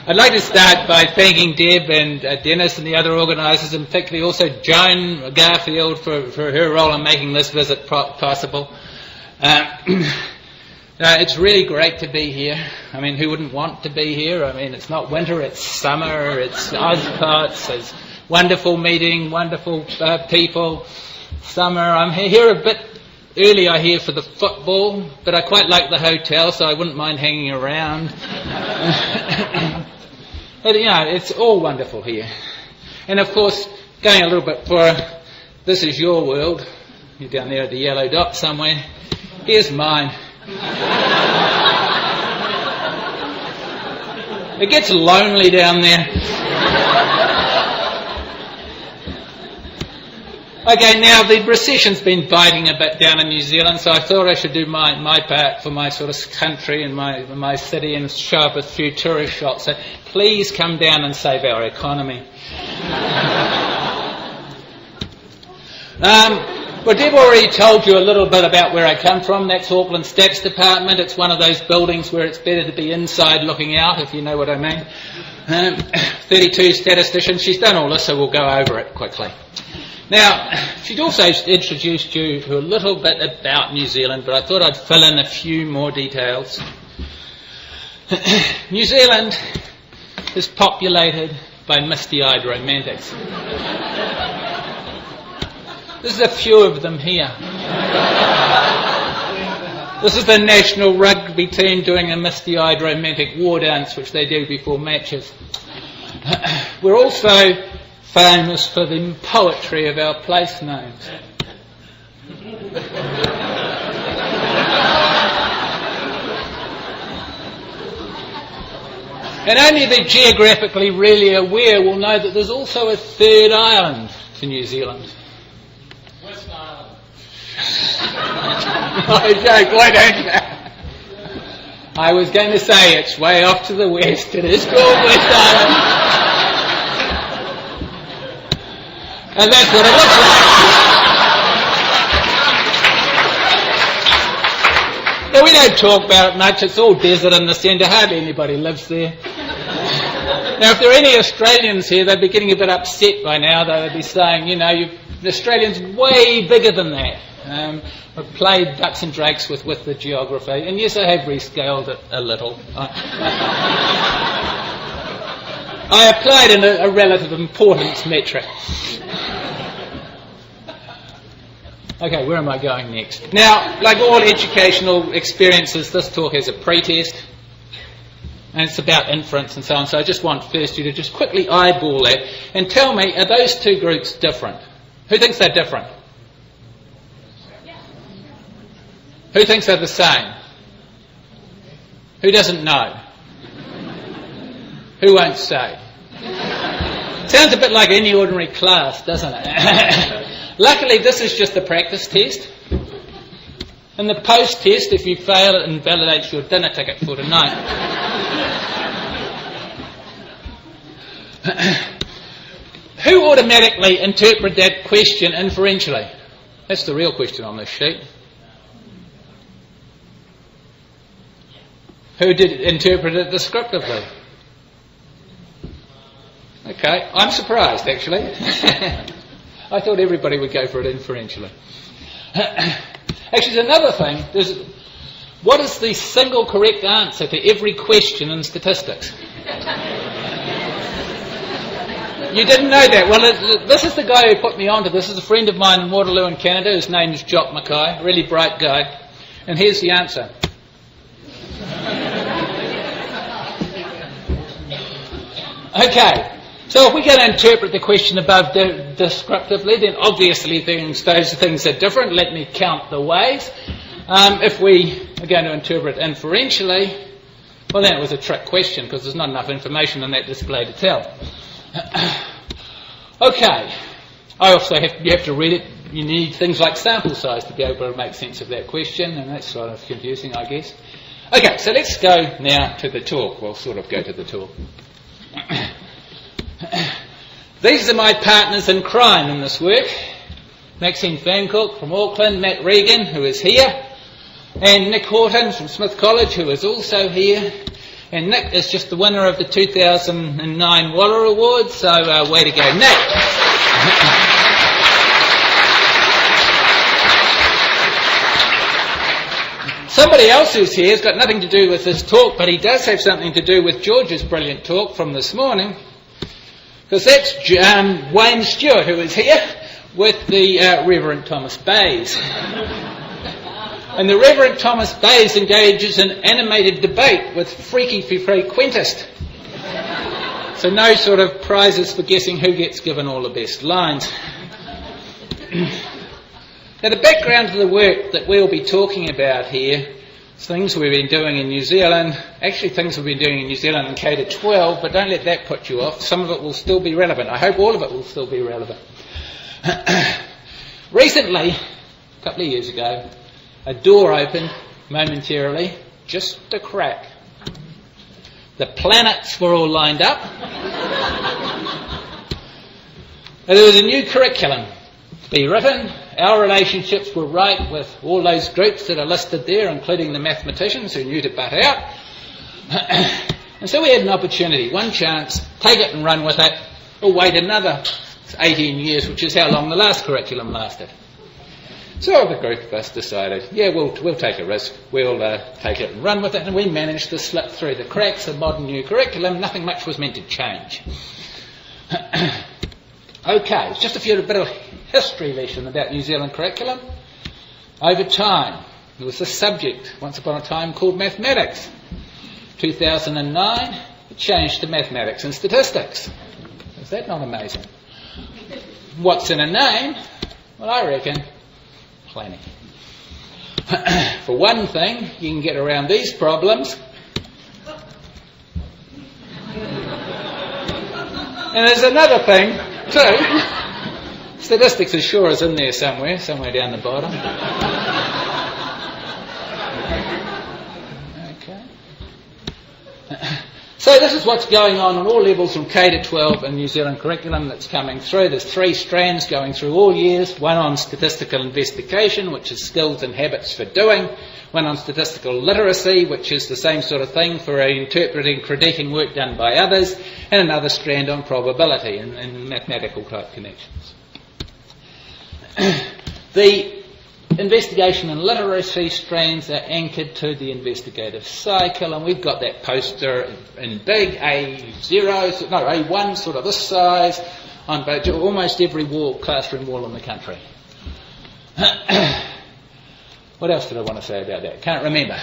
I'd like to start by thanking Deb and Dennis and the other organisers, and particularly also Joan Garfield for her role in making this visit possible. It's really great to be here. I mean, who wouldn't want to be here? I mean, it's not winter, it's summer, it's Ozpots, it's wonderful meeting, wonderful people. Summer, I'm here a bit early, I hear, for the football, but I quite like the hotel, so I wouldn't mind hanging around. But, it's all wonderful here. And, of course, going a little bit for this is your world. You're down there at the yellow dot somewhere. Here's mine. It gets lonely down there. Okay, now the recession's been biting a bit down in New Zealand, so I thought I should do my part for my sort of country and my city and show up a few tourist shots. So please come down and save our economy. Well, Deb already told you a little bit about where I come from. That's Auckland Stats Department. It's one of those buildings where it's better to be inside looking out, if you know what I mean. 32 statisticians. She's done all this, so we'll go over it quickly. Now, she'd also introduced you to a little bit about New Zealand, but I thought I'd fill in a few more details. New Zealand is populated by misty-eyed romantics. There's a few of them here. This is the national rugby team doing a misty-eyed romantic war dance, which they do before matches. We're also famous for the poetry of our place names. And only the geographically really aware will know that there's also a third island to New Zealand. West Island. Why don't you? I was going to say it's way off to the west. It is called West Island. And that's what it looks like. Now, we don't talk about it much. It's all desert in the centre. Hardly anybody lives there. Now, if there are any Australians here, they'd be getting a bit upset by now. They'd be saying, the Australian's way bigger than that. I've played ducks and drakes with the geography. And yes, I have rescaled it a little. I applied in a relative importance metric. Okay, where am I going next? Now, like all educational experiences, this talk has a pretest, and it's about inference and so on, so I just want first you to just quickly eyeball that and tell me, are those two groups different? Who thinks they're different? Who thinks they're the same? Who doesn't know? Who won't say? Sounds a bit like any ordinary class, doesn't it? Luckily, this is just a practice test. And the post-test, if you fail, it invalidates your dinner ticket for tonight. Who automatically interpret that question inferentially? That's the real question on this sheet. Who did interpret it descriptively? Okay, I'm surprised, actually. I thought everybody would go for it inferentially. Actually, there's another thing. What is the single correct answer to every question in statistics? You didn't know that. Well, this is the guy who put me onto this. This is a friend of mine in Waterloo in Canada. His name is Jock Mackay, really bright guy. And here's the answer. Okay. So if we're going to interpret the question above descriptively, then obviously those things are different. Let me count the ways. If we are going to interpret inferentially, well, then it was a trick question because there's not enough information on that display to tell. Okay. You have to read it. You need things like sample size to be able to make sense of that question, and that's sort of confusing, I guess. Okay, so let's go now to the talk. We'll sort of go to the talk. These are my partners in crime in this work. Maxine Fancook from Auckland, Matt Regan, who is here, and Nick Horton from Smith College, who is also here, And Nick is just the winner of the 2009 Waller Award, so way to go, Nick. Somebody else who's here has got nothing to do with this talk, but he does have something to do with George's brilliant talk from this morning, because that's Wayne Stewart, who is here with the Reverend Thomas Bayes. And the Reverend Thomas Bayes engages in animated debate with Freaky Frequentist. So no sort of prizes for guessing who gets given all the best lines. Now, the background to the work that we'll be talking about here is things we've been doing in New Zealand, actually things we've been doing in New Zealand in K-12, but don't let that put you off. Some of it will still be relevant. I hope all of it will still be relevant. Recently, a couple of years ago, a door opened momentarily, just a crack. The planets were all lined up. And there was a new curriculum to be written. Our relationships were right with all those groups that are listed there, including the mathematicians who knew to butt out. And so we had an opportunity, one chance, take it and run with it, or wait another 18 years, which is how long the last curriculum lasted. So the group of us decided, yeah, we'll take a risk, we'll take it and run with it, and we managed to slip through the cracks of modern new curriculum. Nothing much was meant to change. Okay, it's just a bit of history lesson about New Zealand curriculum. Over time, there was a subject, once upon a time, called mathematics. 2009, it changed to mathematics and statistics. Is that not amazing? What's in a name? Well, I reckon planning. For one thing, you can get around these problems. And there's another thing, too. Statistics as sure is in there somewhere down the bottom. Okay. So this is what's going on all levels from K to 12 in New Zealand curriculum that's coming through. There's 3 strands going through all years. One on statistical investigation, which is skills and habits for doing. One on statistical literacy, which is the same sort of thing for interpreting, critiquing work done by others. And another strand on probability and mathematical type connections. The investigation and literacy strands are anchored to the investigative cycle, and we've got that poster in big A1, sort of this size, on almost every classroom wall in the country. What else did I want to say about that? Can't remember.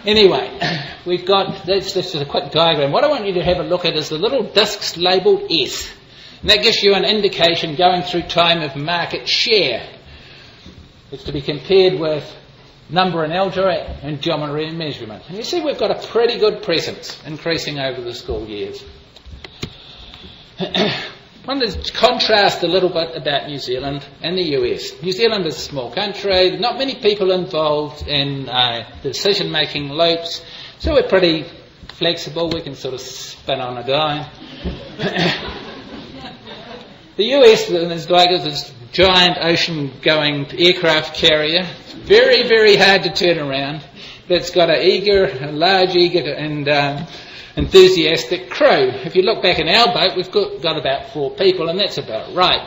Anyway, we've got, this is a quick diagram. What I want you to have a look at is the little discs labelled S. And that gives you an indication going through time of market share. It's to be compared with number and algebra and geometry and measurement. And you see we've got a pretty good presence increasing over the school years. I want to contrast a little bit about New Zealand and the US. New Zealand is a small country, not many people involved in the decision-making loops, so we're pretty flexible, we can sort of spin on a dime. The US is like this giant ocean-going aircraft carrier, very, very hard to turn around, but it's got a large, eager and enthusiastic crew. If you look back in our boat, we've got about 4 people, and that's about right.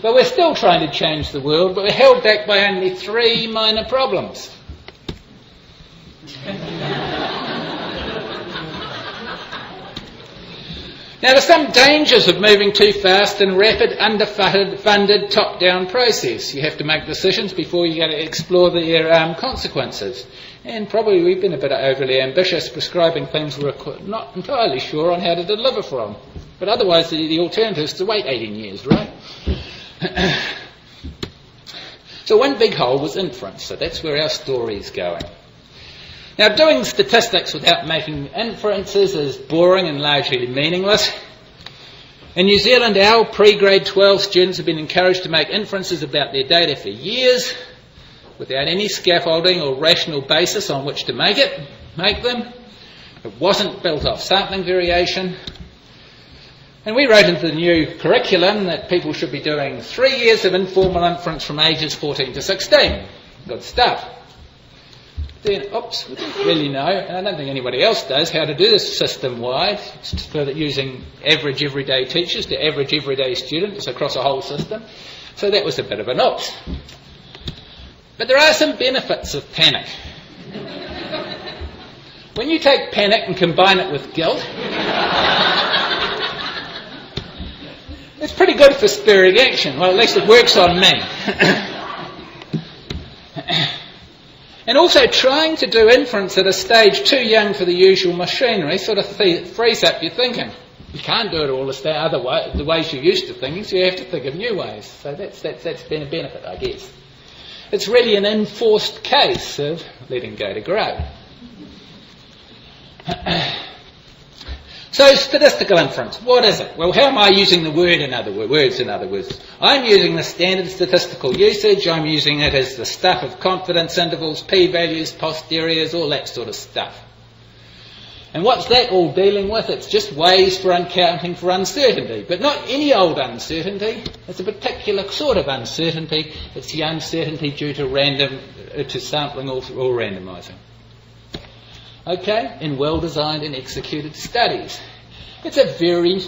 But we're still trying to change the world, but we're held back by only 3 minor problems. Now, there's some dangers of moving too fast in rapid, underfunded, top-down process. You have to make decisions before you go to explore their consequences. And probably we've been a bit overly ambitious, prescribing things we're not entirely sure on how to deliver from. But otherwise, the alternative is to wait 18 years, right? So one big hole was inference, so that's where our story's going. Now, doing statistics without making inferences is boring and largely meaningless. In New Zealand, our pre-grade 12 students have been encouraged to make inferences about their data for years, without any scaffolding or rational basis on which to make them. It wasn't built off sampling variation. And we wrote into the new curriculum that people should be doing 3 years of informal inference from ages 14 to 16. Good stuff. then, oops, we don't really know, and I don't think anybody else does, how to do this system-wide, so that using average everyday teachers to average everyday students across a whole system. So that was a bit of an oops. But there are some benefits of panic. When you take panic and combine it with guilt, it's pretty good for spurring action. Well, at least it works on me. And also, trying to do inference at a stage too young for the usual machinery sort of frees up your thinking. You can't do it all the ways you're used to thinking, so you have to think of new ways. So that's been a benefit, I guess. It's really an enforced case of letting go to grow. So, statistical inference, what is it? Well, how am I using the words, in other words? I'm using the standard statistical usage. I'm using it as the stuff of confidence intervals, p-values, posteriors, all that sort of stuff. And what's that all dealing with? It's just ways for accounting for uncertainty. But not any old uncertainty. It's a particular sort of uncertainty. It's the uncertainty due to sampling or randomising. Okay, in well-designed and executed studies. It's a very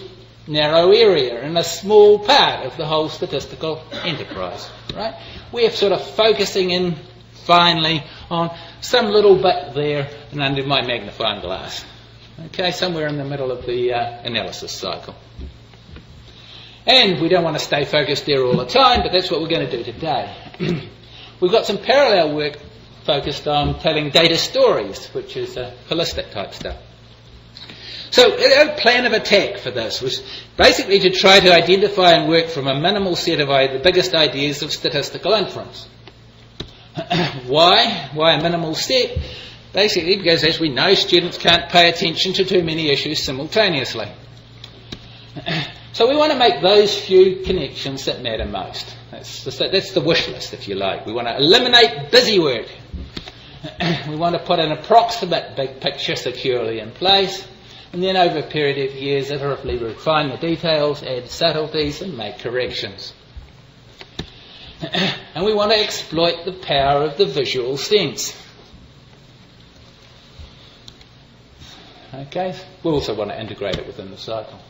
narrow area and a small part of the whole statistical enterprise, right? We're sort of focusing in finally on some little bit there and under my magnifying glass. Okay, somewhere in the middle of the analysis cycle. And we don't want to stay focused there all the time, but that's what we're going to do today. We've got some parallel work focused on telling data stories, which is holistic type stuff. So our plan of attack for this was basically to try to identify and work from a minimal set of the biggest ideas of statistical inference. Why? Why a minimal set? Basically because, as we know, students can't pay attention to too many issues simultaneously. So we want to make those few connections that matter most. That's the wish list, if you like. We want to eliminate busy work. We want to put an approximate big picture securely in place, and then over a period of years iteratively refine the details, add subtleties and make corrections. And we want to exploit the power of the visual sense. Okay, we also want to integrate it within the cycle.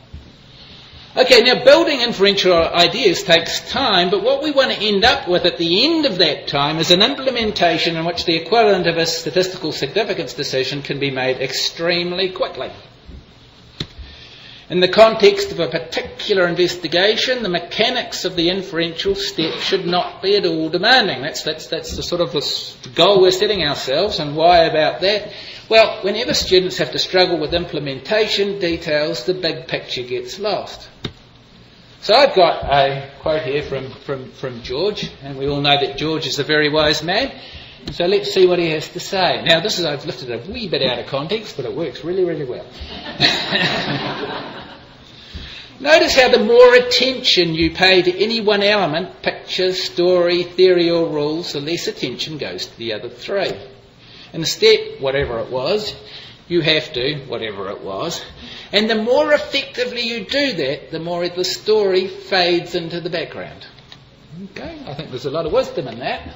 Okay, now building inferential ideas takes time, but what we want to end up with at the end of that time is an implementation in which the equivalent of a statistical significance decision can be made extremely quickly. In the context of a particular investigation, the mechanics of the inferential step should not be at all demanding. That's the sort of the goal we're setting ourselves, and why about that? Well, whenever students have to struggle with implementation details, the big picture gets lost. So I've got a quote here from George, and we all know that George is a very wise man. And so let's see what he has to say. Now, I've lifted a wee bit out of context, but it works really, really well. Notice how the more attention you pay to any one element, picture, story, theory or rules, the less attention goes to the other three. In the step, whatever it was, you have to, whatever it was. And the more effectively you do that, the more the story fades into the background. Okay, I think there's a lot of wisdom in that.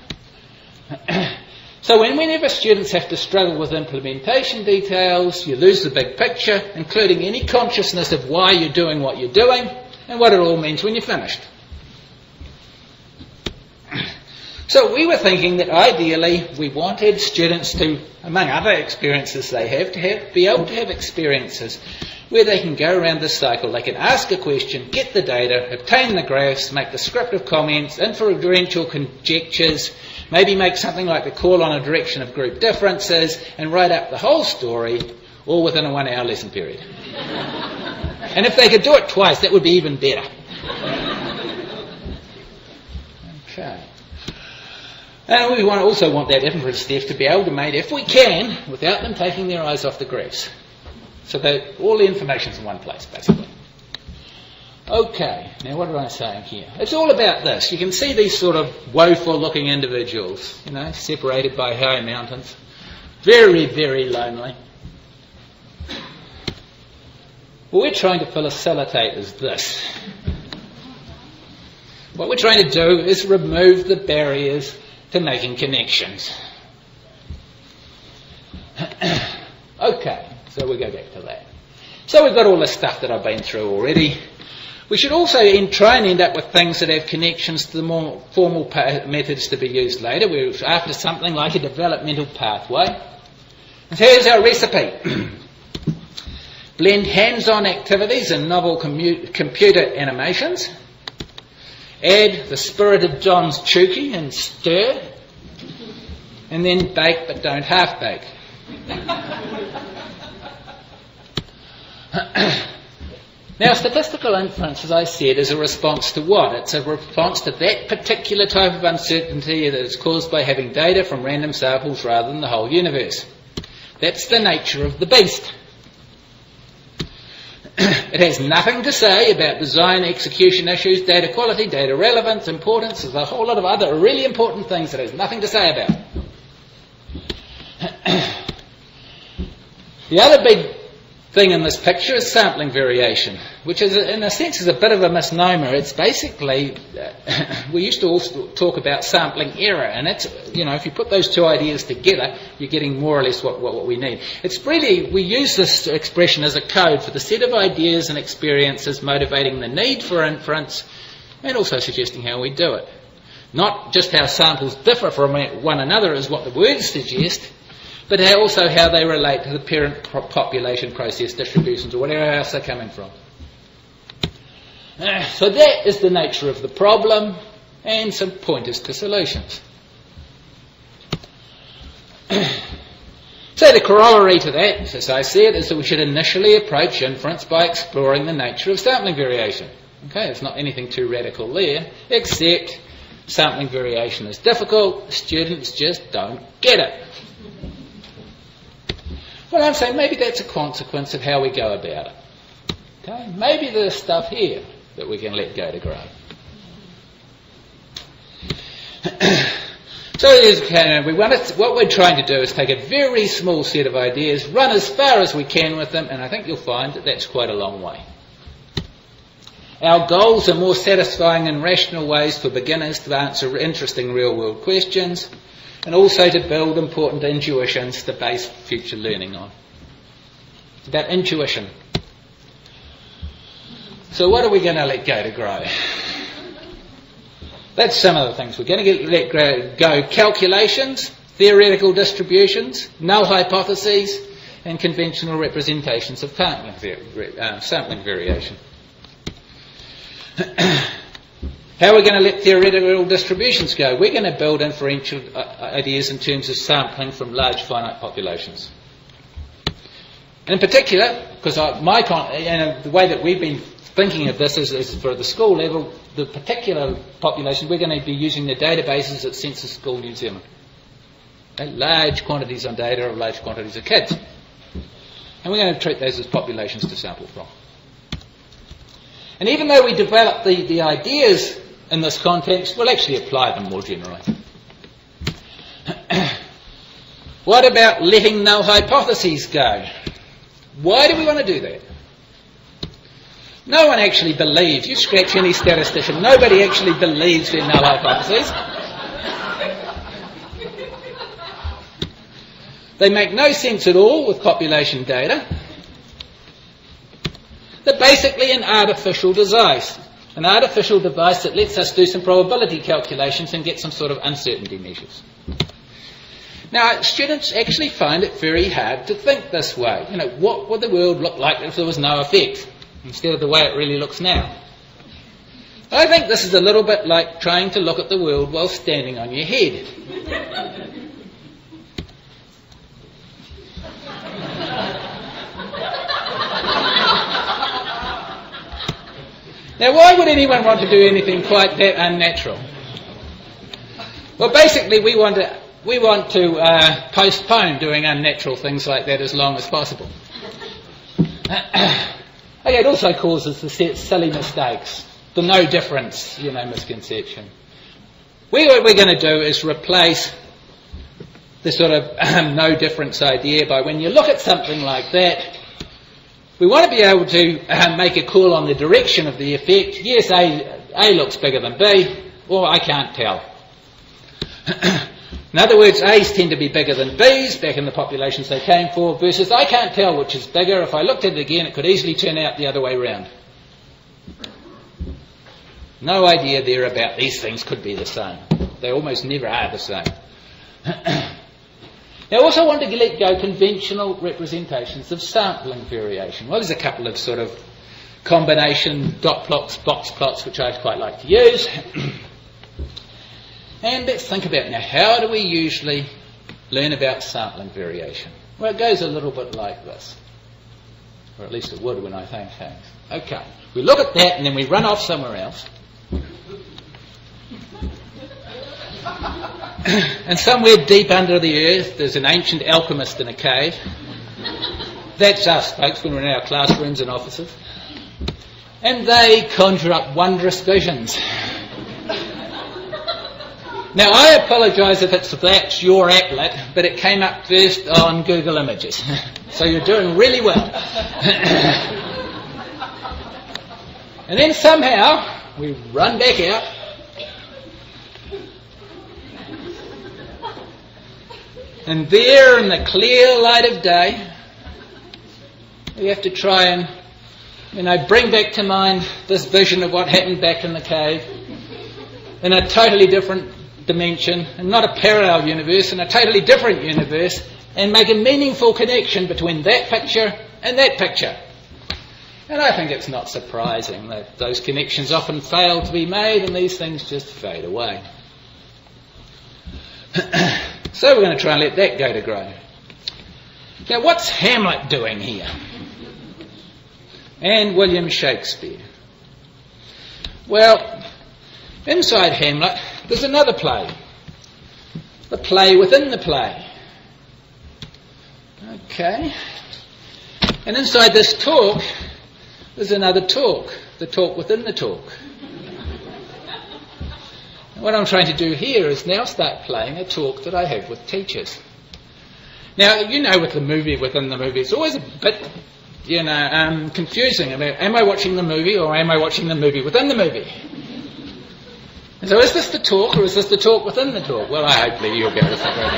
So whenever students have to struggle with implementation details, you lose the big picture, including any consciousness of why you're doing what you're doing and what it all means when you're finished. So we were thinking that ideally we wanted students to, among other experiences they have, to be able to have experiences where they can go around this cycle. They can ask a question, get the data, obtain the graphs, make descriptive comments, inferential conjectures, maybe make something like the call on a direction of group differences, and write up the whole story, all within a 1 hour lesson period. And if they could do it twice, that would be even better. Okay. And we also want that inference step to be able to be made, if we can, without them taking their eyes off the graphs. So that all the information's in one place, basically. Okay, now what am I saying here? It's all about this. You can see these sort of woeful-looking individuals, separated by high mountains. Very, very lonely. What we're trying to facilitate is this. What we're trying to do is remove the barriers to making connections. we'll go back to that. So we've got all this stuff that I've been through already. We should also try and end up with things that have connections to the more formal methods to be used later. We're after something like a developmental pathway. And here's our recipe. Blend hands-on activities and novel computer animations. Add the spirit of John's Chooky and stir. And then bake, but don't half-bake. Now, statistical inference, as I said, is a response to what? It's a response to that particular type of uncertainty that is caused by having data from random samples rather than the whole universe. That's the nature of the beast. It has nothing to say about design, execution issues, data quality, data relevance, importance. There's a whole lot of other really important things that it has nothing to say about. The other big thing in this picture is sampling variation, which is, in a sense, is a bit of a misnomer. It's basically, we used to also talk about sampling error, and it's, if you put those two ideas together, you're getting more or less what we need. It's really, we use this expression as a code for the set of ideas and experiences motivating the need for inference, and also suggesting how we do it. Not just how samples differ from one another is what the words suggest, but also how they relate to the parent population process distributions or whatever else they're coming from. So that is the nature of the problem and some pointers to solutions. So the corollary to that, as I said, is that we should initially approach inference by exploring the nature of sampling variation. Okay, there's not anything too radical there, except sampling variation is difficult, students just don't get it. Well, I'm saying maybe that's a consequence of how we go about it. Okay? Maybe there's stuff here that we can let go to grow. So what we're trying to do is take a very small set of ideas, run as far as we can with them, and I think you'll find that that's quite a long way. Our goals are more satisfying and rational ways for beginners to answer interesting real-world questions, and also to build important intuitions to base future learning on. It's about intuition. So what are we going to let go to grow? That's some of the things. We're going to let go calculations, theoretical distributions, null hypotheses, and conventional representations of sampling variation. How are we going to let theoretical distributions go? We're going to build inferential ideas in terms of sampling from large finite populations. In particular, because the way that we've been thinking of this is for the school level, the particular population, we're going to be using the databases at Census School New Zealand. Large quantities of data of large quantities of kids. And we're going to treat those as populations to sample from. And even though we develop the ideas in this context, we'll actually apply them more generally. What about letting null hypotheses go? Why do we want to do that? No one actually believes, you scratch any statistician, nobody actually believes their null hypotheses. They make no sense at all with population data. They're basically an artificial device that lets us do some probability calculations and get some sort of uncertainty measures. Now, students actually find it very hard to think this way. What would the world look like if there was no effect, instead of the way it really looks now? I think this is a little bit like trying to look at the world while standing on your head. Now, why would anyone want to do anything quite that unnatural? Well, basically, we want to postpone doing unnatural things like that as long as possible. It also causes the silly mistakes, the no difference, misconception. What we're going to do is replace the sort of no difference idea by when you look at something like that, we want to be able to make a call on the direction of the effect. Yes, A looks bigger than B, or I can't tell. In other words, A's tend to be bigger than B's back in the populations they came for, versus I can't tell which is bigger. If I looked at it again, it could easily turn out the other way round. No idea there about these things could be the same. They almost never are the same. Now, I also want to let go conventional representations of sampling variation. Well, there's a couple of sort of combination dot plots, box plots, which I quite like to use. And let's think about now, how do we usually learn about sampling variation? Well, it goes a little bit like this. Or at least it would when I think things. Okay, we look at that and then we run off somewhere else. And somewhere deep under the earth, there's an ancient alchemist in a cave. That's us, folks, when we're in our classrooms and offices. And they conjure up wondrous visions. Now, I apologise if that's your applet, but it came up first on Google Images. So you're doing really well. And then somehow, we run back out. And there in the clear light of day, we have to try and, bring back to mind this vision of what happened back in the cave in a totally different dimension, and not a parallel universe, in a totally different universe, and make a meaningful connection between that picture and that picture. And I think it's not surprising that those connections often fail to be made and these things just fade away. So we're going to try and let that go to grow. Now, what's Hamlet doing here? And William Shakespeare? Well, inside Hamlet, there's another play. The play within the play. Okay. And inside this talk, there's another talk. The talk within the talk. And what I'm trying to do here is now start playing a talk that I have with teachers. Now, with the movie within the movie, it's always a bit, confusing about, am I watching the movie or am I watching the movie within the movie? And so is this the talk or is this the talk within the talk? Well, hopefully you'll be able to figure it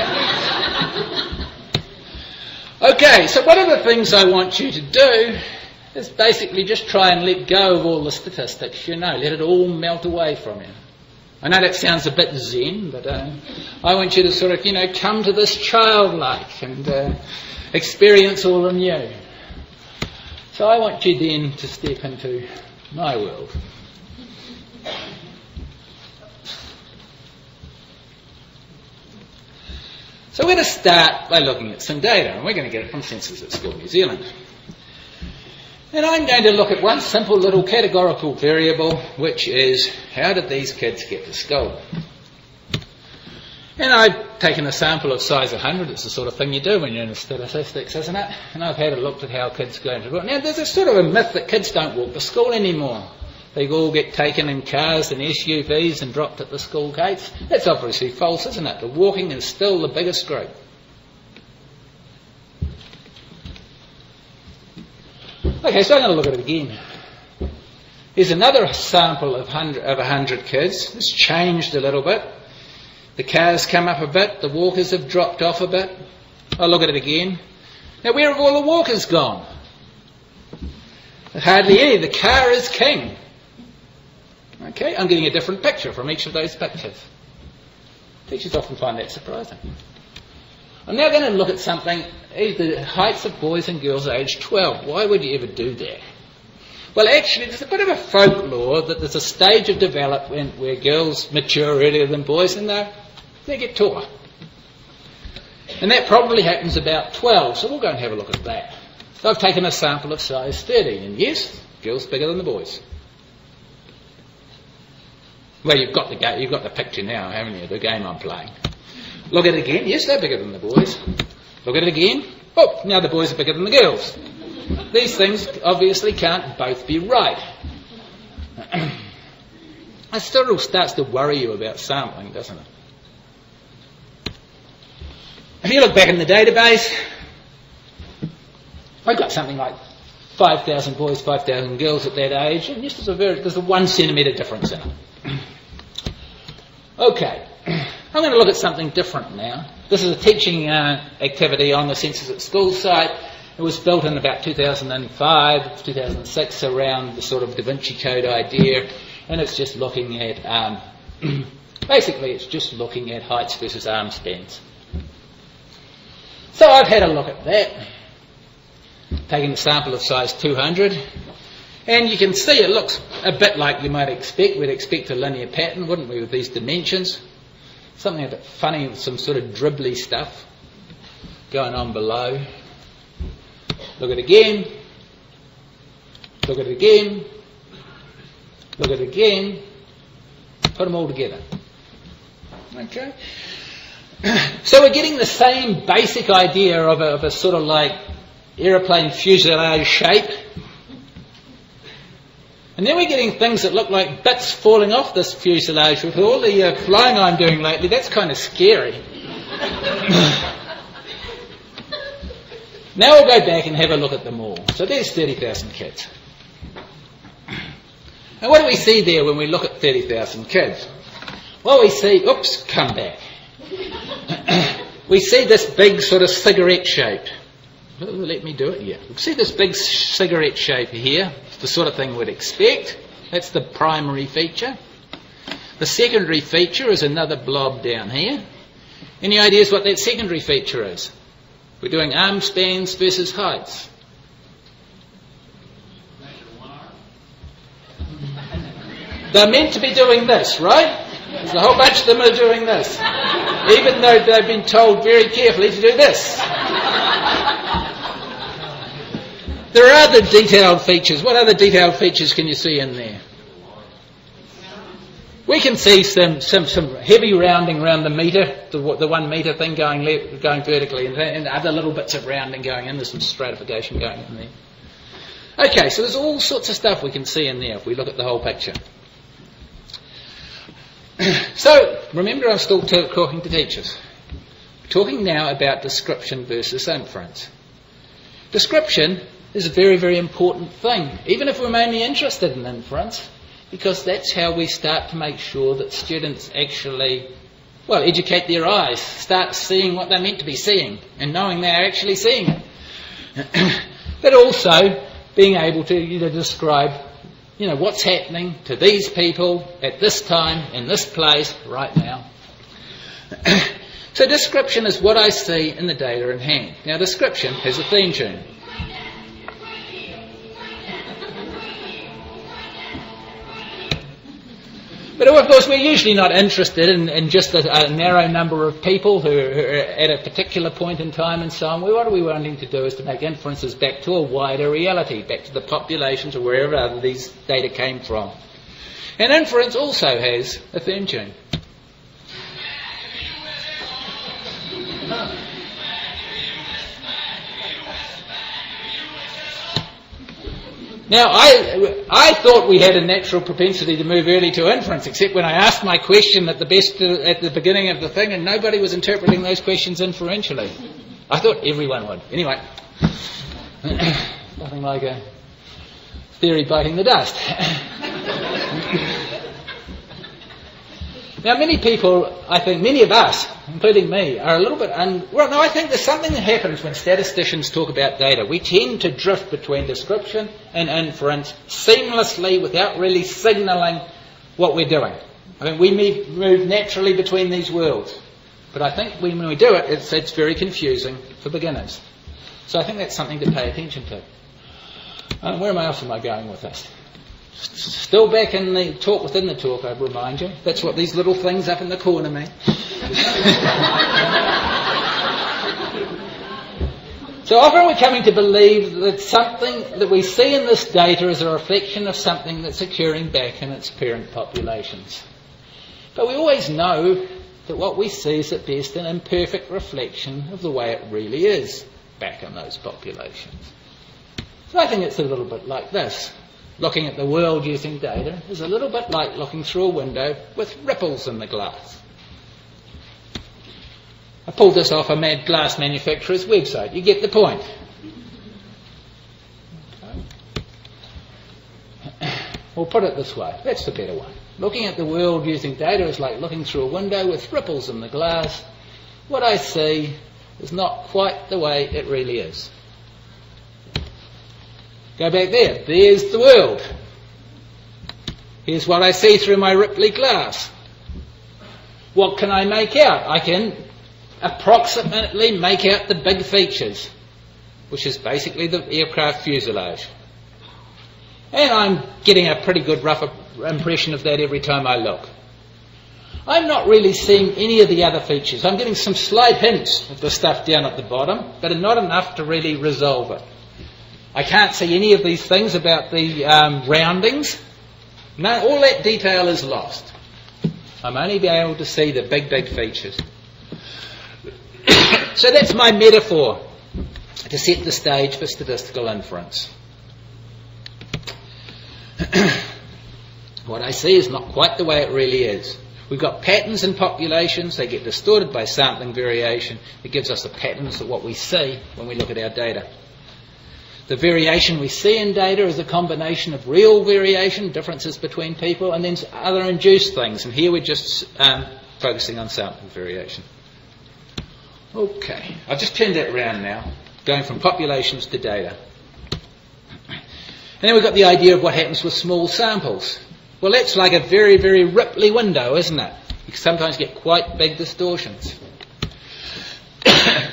out. Okay, so one of the things I want you to do is basically just try and let go of all the statistics, let it all melt away from you. I know that sounds a bit zen, but I want you to sort of, come to this childlike and experience all anew. So I want you then to step into my world. So we're going to start by looking at some data, and we're going to get it from Census at School New Zealand. And I'm going to look at one simple little categorical variable, which is, how did these kids get to school? And I've taken a sample of size 100. It's the sort of thing you do when you're in statistics, isn't it? And I've had a look at how kids go into school. Now, there's a sort of a myth that kids don't walk to school anymore. They all get taken in cars and SUVs and dropped at the school gates. That's obviously false, isn't it? The walking is still the biggest group. Okay, so I'm going to look at it again. Here's another sample of 100 kids. It's changed a little bit. The cars come up a bit. The walkers have dropped off a bit. I'll look at it again. Now, where have all the walkers gone? Hardly any. The car is king. Okay, I'm getting a different picture from each of those pictures. Teachers often find that surprising. I'm now going to look at something, the heights of boys and girls aged 12. Why would you ever do that? Well, actually, there's a bit of a folklore that there's a stage of development where girls mature earlier than boys and they get taller. And that probably happens about 12, so we'll go and have a look at that. So I've taken a sample of size 13, and yes, girls bigger than the boys. Well, you've got the picture now, haven't you? The game I'm playing. Look at it again. Yes, they're bigger than the boys. Look at it again. Oh, now the boys are bigger than the girls. These things obviously can't both be right. It still starts to worry you about sampling, doesn't it? If you look back in the database, I've got something like 5,000 boys, 5,000 girls at that age, and yes, there's a 1 centimetre difference in it. Okay, I'm going to look at something different now. This is a teaching activity on the Census at School site. It was built in about 2005, 2006, around the sort of Da Vinci Code idea, and it's just looking at, basically it's just looking at heights versus arm spans. So I've had a look at that, taking a sample of size 200, and you can see it looks a bit like you might expect. We'd expect a linear pattern, wouldn't we, with these dimensions? Something a bit funny with some sort of dribbly stuff going on below. Look at it again. Look at it again. Look at it again. Put them all together. Okay. So we're getting the same basic idea of a sort of like aeroplane fuselage shape. And then we're getting things that look like bits falling off this fuselage. With all the flying I'm doing lately, that's kind of scary. Now we'll go back and have a look at them all. So there's 30,000 kids. And what do we see there when we look at 30,000 kids? Well, we see, oops, come back. We see this big sort of cigarette shape. Let me do it here. We see this big cigarette shape here. It's the sort of thing we'd expect. That's the primary feature. The secondary feature is another blob down here. Any ideas what that secondary feature is? We're doing arm spans versus heights. They're meant to be doing this, right? There's a whole bunch of them are doing this, even though they've been told very carefully to do this. There are other detailed features. What other detailed features can you see in there? We can see some heavy rounding around the metre, the 1 metre thing going vertically, and other little bits of rounding going in. There's some stratification going in there. Okay, so there's all sorts of stuff we can see in there if we look at the whole picture. So, remember I'm still talking to teachers. We're talking now about description versus inference. Description is a very, very important thing, even if we're mainly interested in inference, because that's how we start to make sure that students actually, well, educate their eyes, start seeing what they're meant to be seeing, and knowing they're actually seeing it. But also being able to describe, what's happening to these people at this time, in this place, right now. So description is what I see in the data in hand. Now description has a theme tune. But of course we're usually not interested in just a narrow number of people who are at a particular point in time and so on. What we're wanting to do is to make inferences back to a wider reality, back to the populations or wherever these data came from. And inference also has a theme tune. Now, I thought we had a natural propensity to move early to inference, except when I asked my question at the beginning of the thing, and nobody was interpreting those questions inferentially. I thought everyone would. Anyway, nothing like a theory biting the dust. Now, many people, I think, many of us, including me, are a little bit I think there's something that happens when statisticians talk about data. We tend to drift between description and inference seamlessly without really signalling what we're doing. I mean, we move naturally between these worlds. But I think when we do it, it's very confusing for beginners. So I think that's something to pay attention to. Where else am I going with this? Still back in the talk within the talk, I remind you. That's what these little things up in the corner mean. So often we're coming to believe that something that we see in this data is a reflection of something that's occurring back in its parent populations. But we always know that what we see is at best an imperfect reflection of the way it really is back in those populations. So I think it's a little bit like this. Looking at the world using data is a little bit like looking through a window with ripples in the glass. I pulled this off a mad glass manufacturer's website. You get the point. Okay. We'll put it this way. That's the better one. Looking at the world using data is like looking through a window with ripples in the glass. What I see is not quite the way it really is. Go back there. There's the world. Here's what I see through my Ripley glass. What can I make out? I can approximately make out the big features, which is basically the aircraft fuselage. And I'm getting a pretty good rough impression of that every time I look. I'm not really seeing any of the other features. I'm getting some slight hints of the stuff down at the bottom, but not enough to really resolve it. I can't see any of these things about the roundings. No, all that detail is lost. I'm only being able to see the big, big features. So that's my metaphor to set the stage for statistical inference. What I see is not quite the way it really is. We've got patterns in populations. They get distorted by sampling variation. It gives us the patterns of what we see when we look at our data. The variation we see in data is a combination of real variation, differences between people, and then other induced things. And here we're just focusing on sampling variation. Okay, I've just turned that around now, going from populations to data. And then we've got the idea of what happens with small samples. Well, that's like a very, very Ripley window, isn't it? You can sometimes get quite big distortions.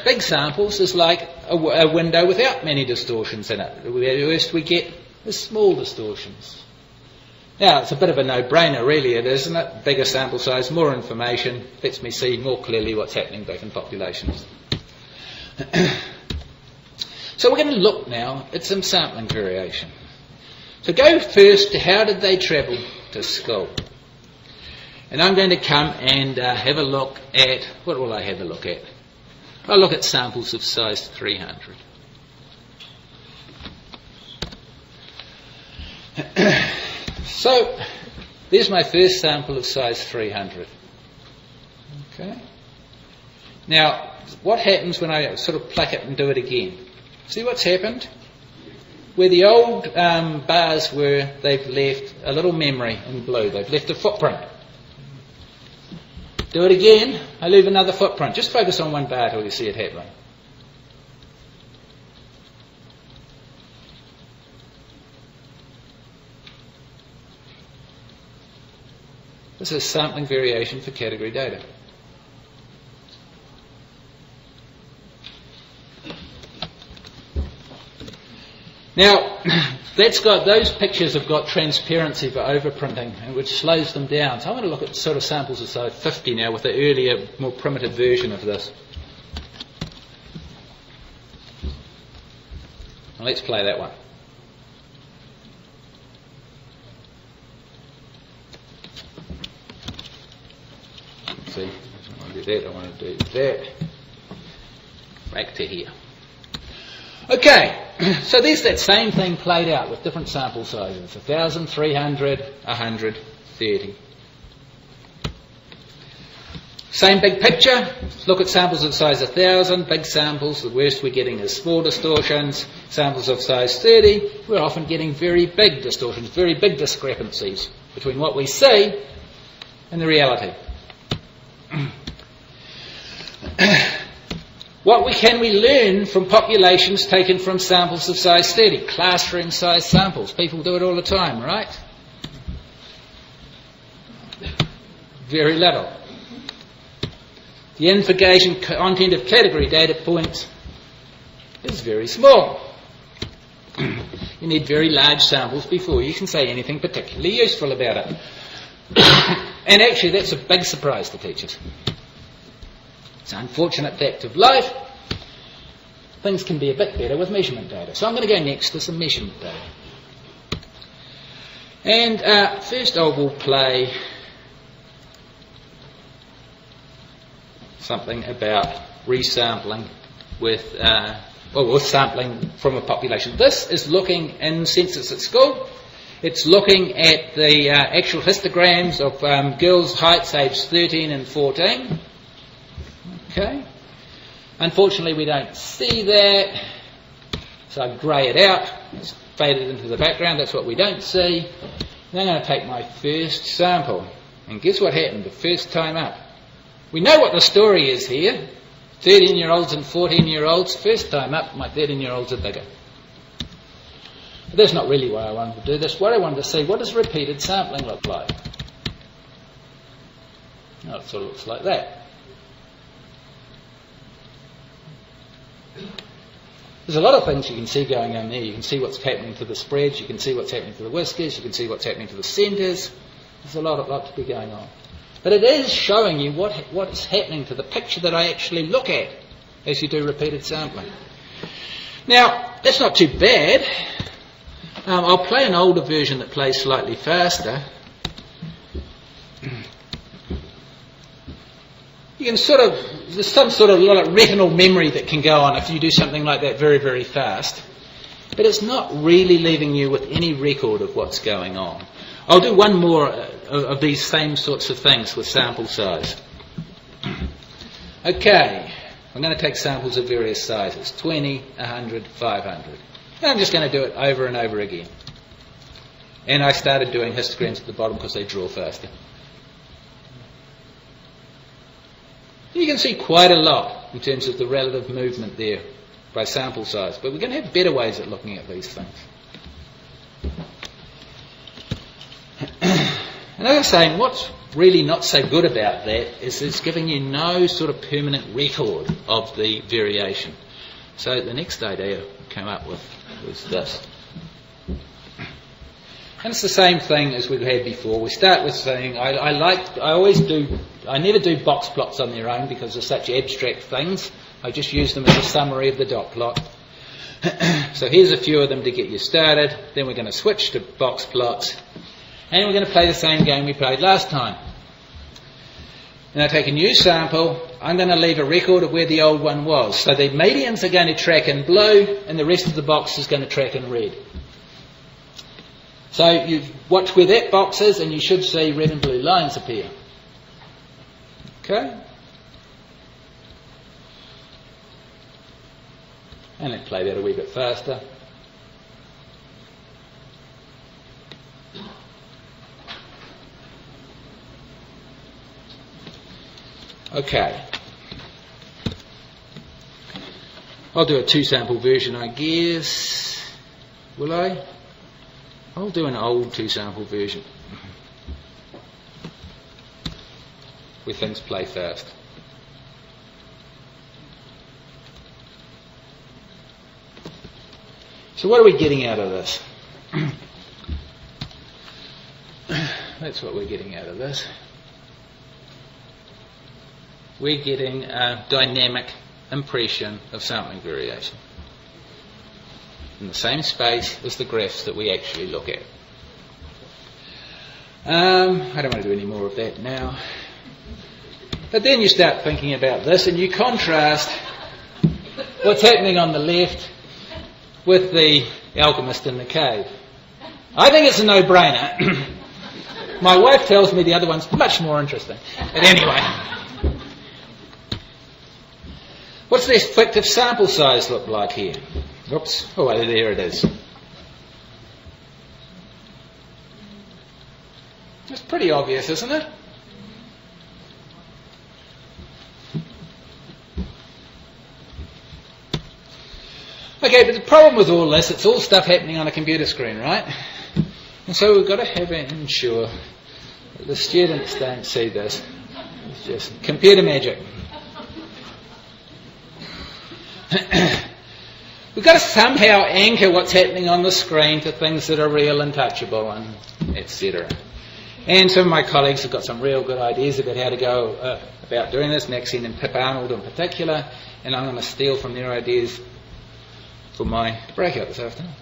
Big samples is like a window without many distortions in it. The worst we get is small distortions. Now, it's a bit of a no-brainer, really, isn't it? Bigger sample size, more information, lets me see more clearly what's happening back in populations. So we're going to look now at some sampling variation. So go first to how did they travel to school? And I'm going to come and have a look at, what will I have a look at? I'll look at samples of size 300. So there's my first sample of size 300. Okay. Now, what happens when I sort of pluck it and do it again? See what's happened? Where the old bars were, they've left a little memory in blue. They've left a footprint. Do it again, I leave another footprint. Just focus on one bar till you see it happening. This is sampling variation for category data. Now, that's got, those pictures have got transparency for overprinting, which slows them down. So I'm going to look at sort of samples of size 50 now with the earlier, more primitive version of this. Well, let's play that one. See, I want to do that, I want to do that. Back to here. Okay, so there's that same thing played out with different sample sizes, 1,000, 300, 100, 30. Same big picture, look at samples of size 1,000, big samples, the worst we're getting is small distortions. Samples of size 30, we're often getting very big distortions, very big discrepancies between what we see and the reality. What can we learn from populations taken from samples of size 30? Classroom size samples. People do it all the time, right? Very little. The information content of category data points is very small. You need very large samples before you can say anything particularly useful about it. And actually that's a big surprise to teachers. It's an unfortunate fact of life. Things can be a bit better with measurement data. So I'm going to go next to some measurement data. And first I will play something about resampling with sampling from a population. This is looking in census at school. It's looking at the actual histograms of girls' heights aged 13 and 14. Okay. Unfortunately, we don't see that, so I grey it out. It's faded into the background. That's what we don't see. Then I'm going to take my first sample. And guess what happened the first time up? We know what the story is here. 13-year-olds and 14-year-olds. First time up, my 13-year-olds are bigger. But that's not really why I wanted to do this. What I wanted to see, what does repeated sampling look like? Well, it sort of looks like that. There's a lot of things you can see going on there. You can see what's happening to the spreads, you can see what's happening to the whiskers, you can see what's happening to the centres. There's a lot to be going on. But it is showing you what is happening to the picture that I actually look at as you do repeated sampling. Now, that's not too bad. I'll play an older version that plays slightly faster. You can there's some sort of retinal memory that can go on if you do something like that very, very fast. But it's not really leaving you with any record of what's going on. I'll do one more of these same sorts of things with sample size. Okay, I'm going to take samples of various sizes, 20, 100, 500. And I'm just going to do it over and over again. And I started doing histograms at the bottom because they draw faster. You can see quite a lot in terms of the relative movement there by sample size, but we're going to have better ways of looking at these things. And as I was saying, what's really not so good about that is it's giving you no sort of permanent record of the variation. So the next idea I came up with was this. And it's the same thing as we've had before. We start with saying, I never do box plots on their own because they're such abstract things. I just use them as a summary of the dot plot. So here's a few of them to get you started. Then we're going to switch to box plots. And we're going to play the same game we played last time. And I take a new sample. I'm going to leave a record of where the old one was. So the medians are going to track in blue and the rest of the box is going to track in red. So you watch where that box is and you should see red and blue lines appear. Okay? And let's play that a wee bit faster. Okay. I'll do a two-sample version, I guess. Will I? I'll do an old two-sample version where things play fast. So what are we getting out of this? That's what we're getting out of this. We're getting a dynamic impression of sampling variation in the same space as the graphs that we actually look at. I don't want to do any more of that now. But then you start thinking about this and you contrast what's happening on the left with the alchemist in the cave. I think it's a no-brainer. My wife tells me the other one's much more interesting. But anyway, what's the effective sample size look like here? Oops. Oh, there it is. It's pretty obvious, isn't it? Okay, but the problem with all this, it's all stuff happening on a computer screen, right? And so we've got to ensure that the students don't see this. It's just computer magic. We've got to somehow anchor what's happening on the screen to things that are real and touchable, and etc. And some of my colleagues have got some real good ideas about how to go about doing this, Maxine and Pip Arnold in particular, and I'm going to steal from their ideas for my breakout this afternoon.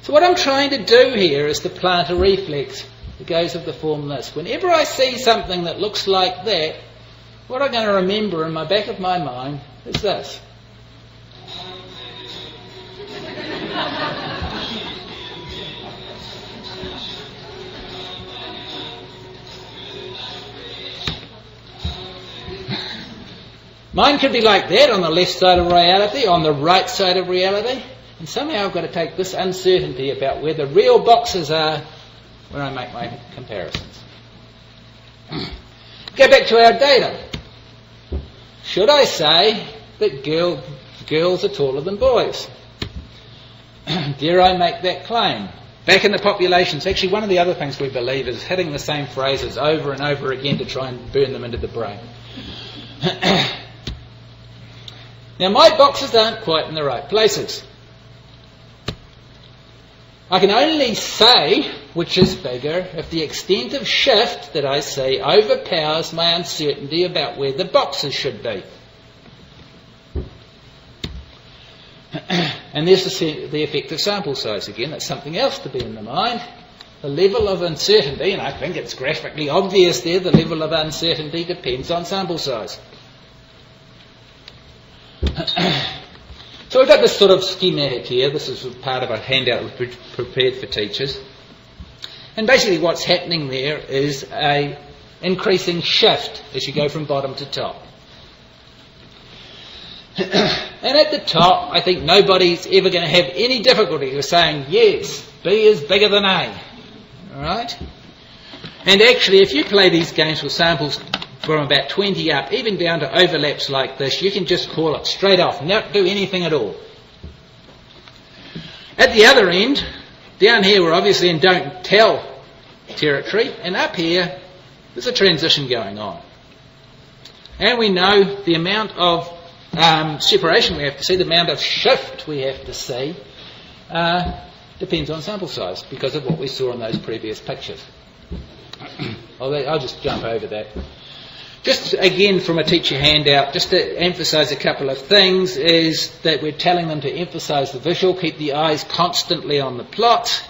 So what I'm trying to do here is to plant a reflex that goes of the form this. Whenever I see something that looks like that, what I'm going to remember in my back of my mind is this. Mine could be like that on the left side of reality, on the right side of reality. And somehow I've got to take this uncertainty about where the real boxes are when I make my comparisons. Go back to our data. Should I say that girls are taller than boys? Dare I make that claim? Back in the populations, actually one of the other things we believe is hitting the same phrases over and over again to try and burn them into the brain. Now my boxes aren't quite in the right places. I can only say which is bigger if the extent of shift that I see overpowers my uncertainty about where the boxes should be. And there's the effect of sample size again. That's something else to be in the mind. The level of uncertainty, and I think it's graphically obvious there, the level of uncertainty depends on sample size. So we've got this sort of schematic here. This is part of a handout we've prepared for teachers. And basically what's happening there is an increasing shift as you go from bottom to top. And at the top, I think nobody's ever going to have any difficulty with saying, yes, B is bigger than A. All right? And actually, if you play these games with samples from about 20 up, even down to overlaps like this, you can just call it straight off, not do anything at all. At the other end, down here we're obviously in don't tell territory, and up here there's a transition going on. And we know the amount of separation we have to see, the amount of shift we have to see, depends on sample size because of what we saw in those previous pictures. I'll just jump over that. Just again from a teacher handout, just to emphasise a couple of things, is that we're telling them to emphasise the visual, keep the eyes constantly on the plot.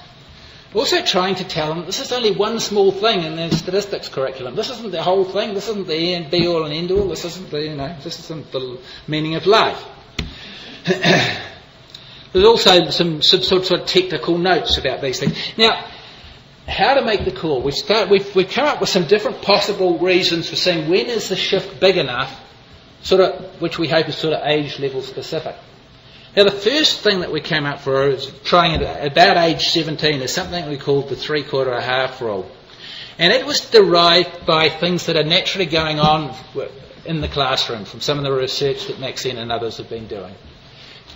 Also trying to tell them this is only one small thing in the statistics curriculum. This isn't the whole thing. This isn't the be all and end all. This isn't the meaning of life. There's also some sort of technical notes about these things. Now, how to make the call? We've come up with some different possible reasons for saying when is the shift big enough, which we hope is sort of age level specific. Now the first thing that we came up for is trying it at about age 17 is something we called the 3/4 rule. And it was derived by things that are naturally going on in the classroom from some of the research that Maxine and others have been doing.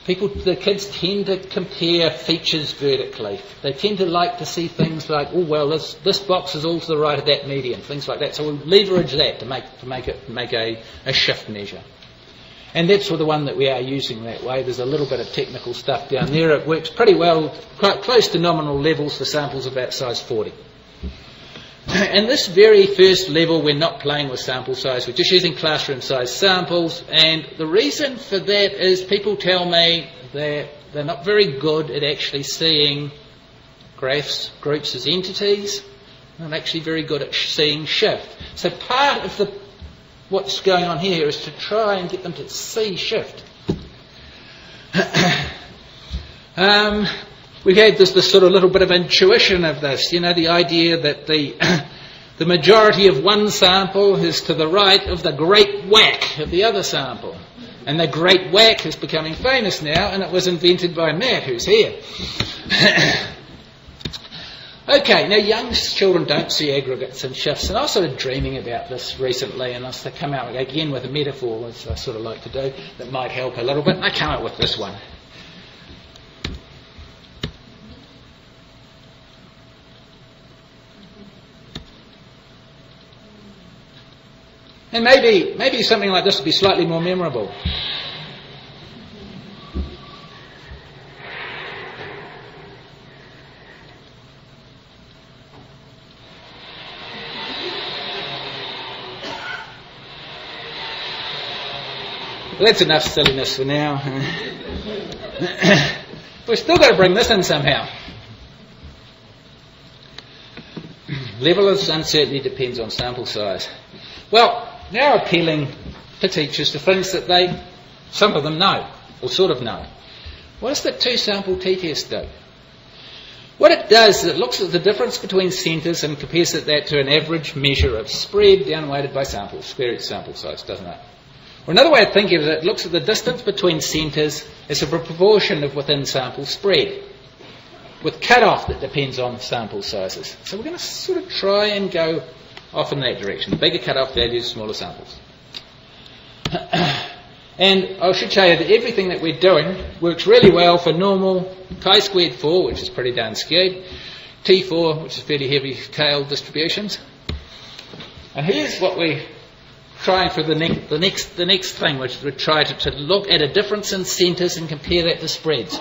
The kids tend to compare features vertically. They tend to like to see things like, oh well, this box is all to the right of that median, things like that. So we'll leverage that to make a shift measure. And that's the one that we are using that way. There's a little bit of technical stuff down there. It works pretty well, quite close to nominal levels for samples about size 40. And this very first level, we're not playing with sample size. We're just using classroom size samples. And the reason for that is people tell me that they're not very good at actually seeing groups as entities. They're not actually very good at seeing shift. So part of what's going on here is to try and get them to see shift. We've had this sort of little bit of intuition of this, the idea that the majority of one sample is to the right of the great whack of the other sample. And the great whack is becoming famous now, and it was invented by Matt, who's here. Okay, now young children don't see aggregates and shifts, and I was sort of dreaming about this recently, and I was to come out again with a metaphor, as I sort of like to do, that might help a little bit, and I came up with this one. And maybe something like this would be slightly more memorable. Well, that's enough silliness for now. We've still got to bring this in somehow. Level of uncertainty depends on sample size. Well, now appealing to teachers to things that some of them know, or sort of know. What does the two-sample t-test do? What it does is it looks at the difference between centres and compares that to an average measure of spread downweighted by square root sample size, doesn't it? Or another way of thinking of it looks at the distance between centres as a proportion of within sample spread, with cut-off that depends on sample sizes. So we're going to sort of try and go off in that direction. Bigger cut-off values, smaller samples. And I should show you that everything that we're doing works really well for normal chi-squared 4, which is pretty darn skewed, T4, which is fairly heavy-tailed distributions. And here's what we're trying for the next thing, which we try to look at a difference in centres and compare that to spreads.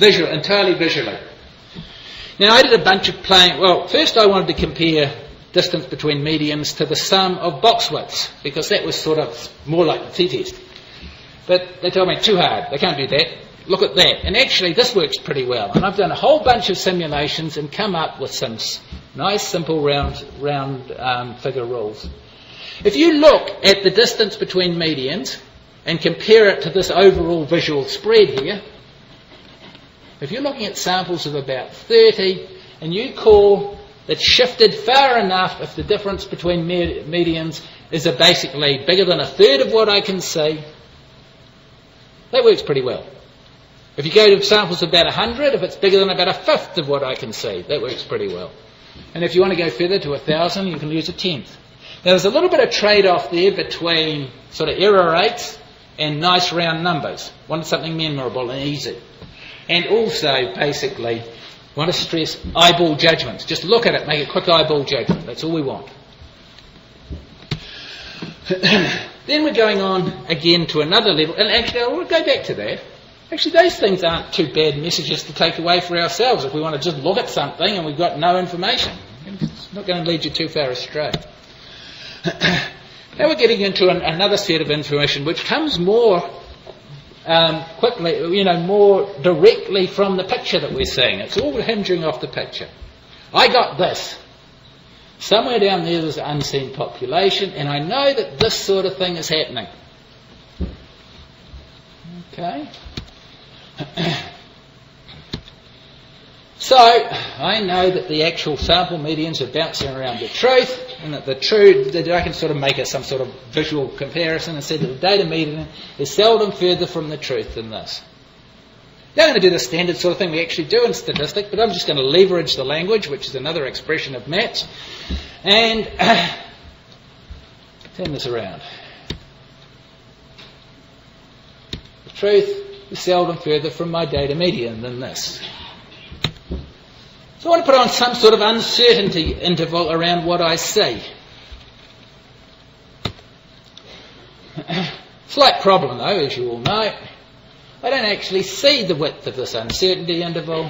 Entirely visually. Now I did a bunch of playing. Well, first I wanted to compare distance between medians to the sum of box widths, because that was sort of more like the t-test. But they told me too hard, they can't do that. Look at that. And actually this works pretty well. And I've done a whole bunch of simulations and come up with some nice simple round figure rules. If you look at the distance between medians and compare it to this overall visual spread here, if you're looking at samples of about 30 and you call it shifted far enough if the difference between medians is basically bigger than a third of what I can see, that works pretty well. If you go to samples of about 100, if it's bigger than about a fifth of what I can see, that works pretty well. And if you want to go further to 1,000, you can use a tenth. Now there's a little bit of trade-off there between sort of error rates and nice round numbers. Want something memorable and easy. And also, basically, want to stress eyeball judgments. Just look at it, make a quick eyeball judgment. That's all we want. Then we're going on again to another level. And actually, I will go back to that. Actually, those things aren't too bad messages to take away for ourselves if we want to just look at something and we've got no information. It's not going to lead you too far astray. Now we're getting into another set of information which comes more quickly, more directly from the picture that we're seeing. It's all hinging off the picture. I got this. Somewhere down there's an unseen population, and I know that this sort of thing is happening. Okay. So, I know that the actual sample medians are bouncing around the truth, and that I can sort of make some sort of visual comparison and say that the data median is seldom further from the truth than this. Now I'm going to do the standard sort of thing we actually do in statistics, but I'm just going to leverage the language, which is another expression of maths, and turn this around. The truth is seldom further from my data median than this. So I want to put on some sort of uncertainty interval around what I see. Slight problem though, as you all know. I don't actually see the width of this uncertainty interval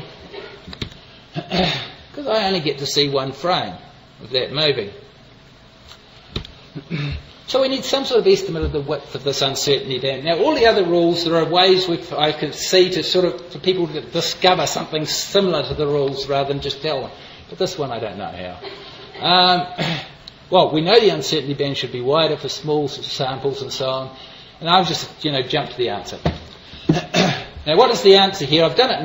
because I only get to see one frame of that moving. So we need some sort of estimate of the width of this uncertainty band. Now all the other rules, there are ways I can see to sort of, for people to discover something similar to the rules rather than just tell them. But this one I don't know how. Well, we know the uncertainty band should be wider for small samples and so on. And I've just, jumped to the answer. Now what is the answer here? I've done it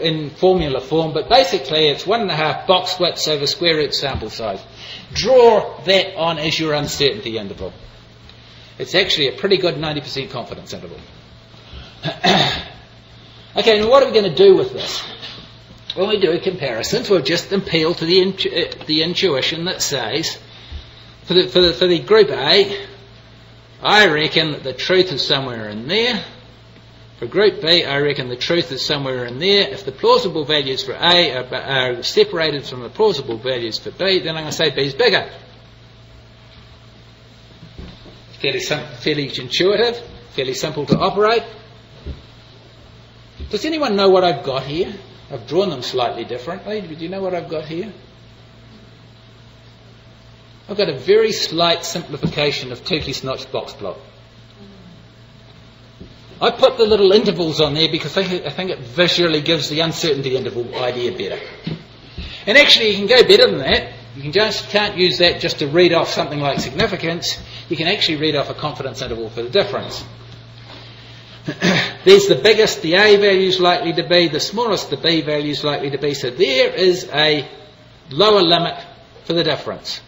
in formula form, but basically it's 1.5 box widths over square root sample size. Draw that on as your uncertainty interval. It's actually a pretty good 90% confidence interval. Okay, now what are we going to do with this? When we do a comparison, we'll just appeal to the intuition that says, for the group A, I reckon that the truth is somewhere in there. For group B, I reckon the truth is somewhere in there. If the plausible values for A are separated from the plausible values for B, then I'm going to say B is bigger. Fairly intuitive, fairly simple to operate. Does anyone know what I've got here? I've drawn them slightly differently. Do you know what I've got here? I've got a very slight simplification of Tukey's notch box plot. I put the little intervals on there because I think it visually gives the uncertainty interval idea better. And actually you can go better than that. You can't use that just to read off something like significance. You can actually read off a confidence interval for the difference. There's the biggest the A value is likely to be, the smallest the B value is likely to be. So there is a lower limit for the difference.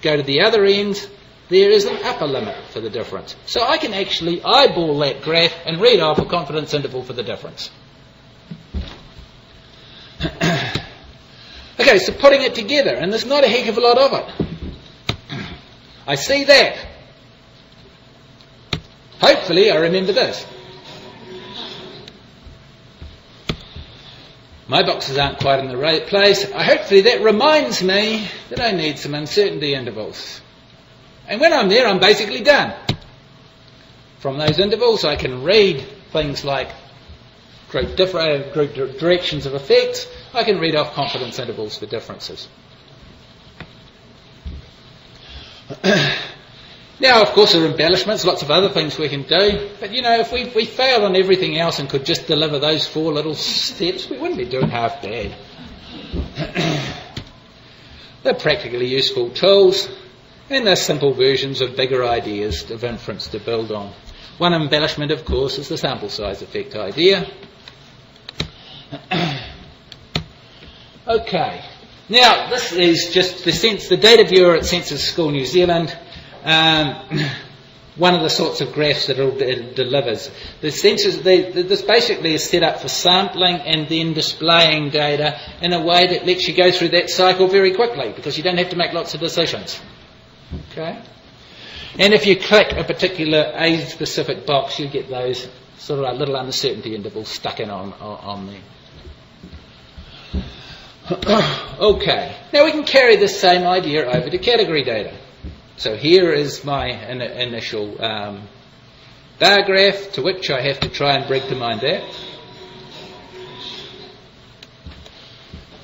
Go to the other end, there is an upper limit for the difference. So I can actually eyeball that graph and read off a confidence interval for the difference. Okay, so putting it together, and there's not a heck of a lot of it. I see that. Hopefully I remember this. My boxes aren't quite in the right place. Hopefully that reminds me that I need some uncertainty intervals. And when I'm there, I'm basically done. From those intervals, I can read things like group directions of effects. I can read off confidence intervals for differences. Now, of course, there are embellishments, lots of other things we can do. But, if we failed on everything else and could just deliver those 4 little steps, we wouldn't be doing half bad. They're practically useful tools, and they're simple versions of bigger ideas of inference to build on. One embellishment, of course, is the sample size effect idea. Okay. Now, this is just the data viewer at Census School New Zealand. One of the sorts of graphs that it delivers. This basically is set up for sampling and then displaying data in a way that lets you go through that cycle very quickly, because you don't have to make lots of decisions. Okay? And if you click a particular age-specific box, you get those sort of like little uncertainty intervals stuck in on there. Okay, now we can carry this same idea over to category data. So here is my initial bar graph, to which I have to try and bring to mind that.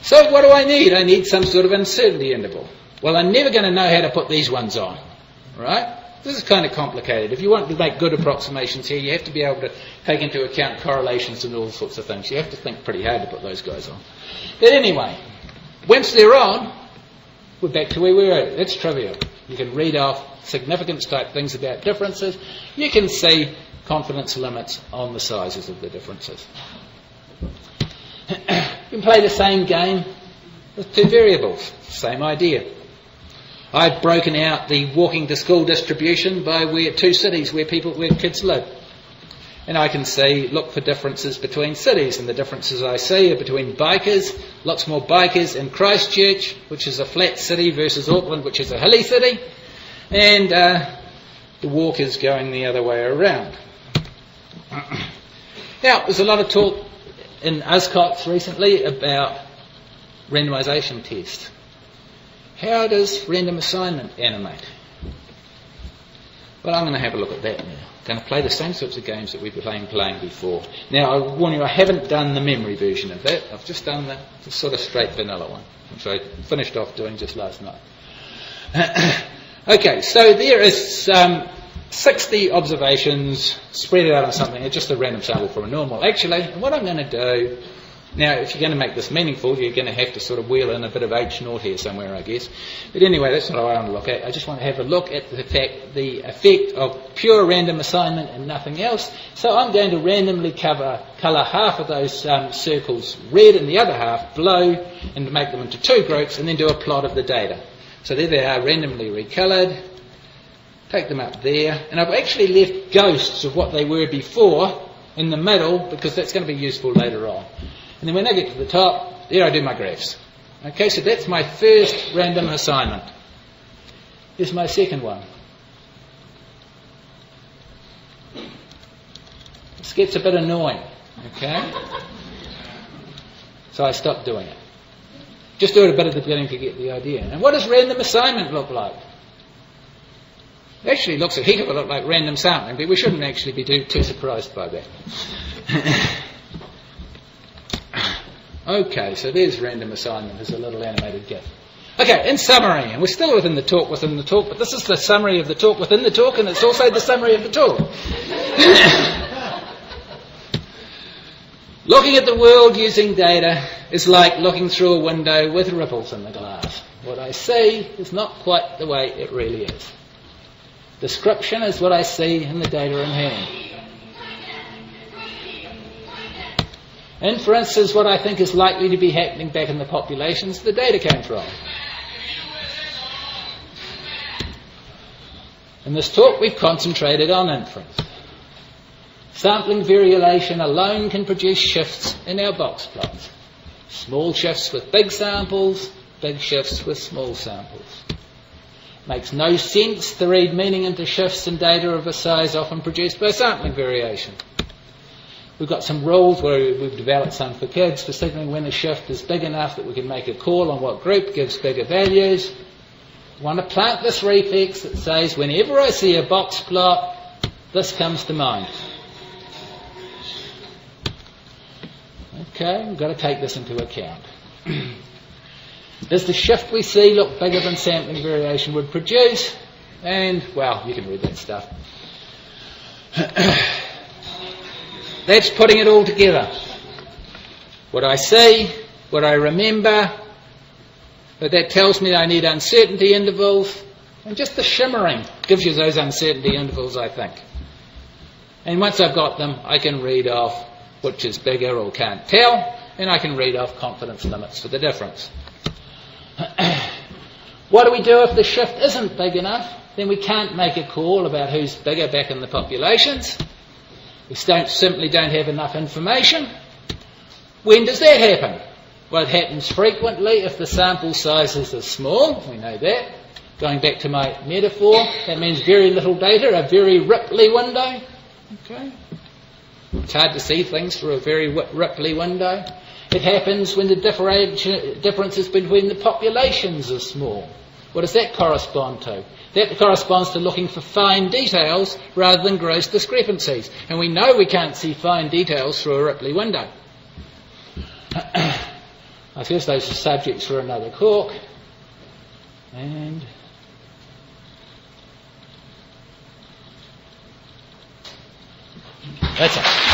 So what do I need? I need some sort of uncertainty interval. Well, I'm never going to know how to put these ones on, right? This is kind of complicated. If you want to make good approximations here, you have to be able to take into account correlations and all sorts of things. You have to think pretty hard to put those guys on. But anyway, once they're on, we're back to where we were. It's trivial. You can read off significance type things about differences. You can see confidence limits on the sizes of the differences. You can play the same game with 2 variables. Same idea. I've broken out the walking to school distribution by 2 cities where kids live. And I can look for differences between cities, and the differences I see are between bikers, lots more bikers in Christchurch, which is a flat city, versus Auckland, which is a hilly city, and the walkers going the other way around. Now, there's a lot of talk in ASCOTS recently about randomisation tests. How does random assignment animate? Well, I'm going to have a look at that now. I'm going to play the same sorts of games that we've been playing before. Now, I warn you, I haven't done the memory version of that. I've just done the sort of straight vanilla one, which I finished off doing just last night. Okay, so there is 60 observations spread out on something. It's just a random sample from a normal. Actually, what I'm going to do... Now, if you're going to make this meaningful, you're going to have to sort of wheel in a bit of H0 here somewhere, I guess. But anyway, that's what I want to look at. I just want to have a look at the effect of pure random assignment and nothing else. So I'm going to randomly colour half of those circles red and the other half blue, and make them into 2 groups, and then do a plot of the data. So there they are, randomly recoloured. Take them up there. And I've actually left ghosts of what they were before in the middle, because that's going to be useful later on. And then when I get to the top, there I do my graphs. Okay, so that's my first random assignment. Here's my second one. This gets a bit annoying, okay? So I stop doing it. Just do it a bit at the beginning to get the idea. And what does random assignment look like? It actually looks a heck of a lot like random sampling, but we shouldn't actually be too surprised by that. Okay, so there's random assignment. There's a little animated GIF. Okay, in summary, and we're still within the talk, but this is the summary of the talk within the talk, and it's also the summary of the talk. Looking at the world using data is like looking through a window with ripples in the glass. What I see is not quite the way it really is. Description is what I see in the data in hand. Inference is what I think is likely to be happening back in the populations the data came from. In this talk we've concentrated on inference. Sampling variation alone can produce shifts in our box plots. Small shifts with big samples, big shifts with small samples. Makes no sense to read meaning into shifts in data of a size often produced by sampling variation. We've got some rules where we've developed some for kids for signalling when a shift is big enough that we can make a call on what group gives bigger values. I want to plant this reflex that says whenever I see a box plot, this comes to mind. Okay, we've got to take this into account. Does the shift we see look bigger than sampling variation would produce? And, well, you can read that stuff. That's putting it all together. What I see, what I remember, but that tells me I need uncertainty intervals, and just the shimmering gives you those uncertainty intervals, I think. And once I've got them, I can read off which is bigger or can't tell, and I can read off confidence limits for the difference. What do we do if the shift isn't big enough? Then we can't make a call about who's bigger back in the populations. We simply don't have enough information. When does that happen? Well, it happens frequently if the sample sizes are small. We know that. Going back to my metaphor, that means very little data, a very Ripley window. Okay. It's hard to see things through a very Ripley window. It happens when the differences between the populations are small. What does that correspond to? That corresponds to looking for fine details rather than gross discrepancies. And we know we can't see fine details through a Ripley window. I guess those are subjects for another talk. And that's it.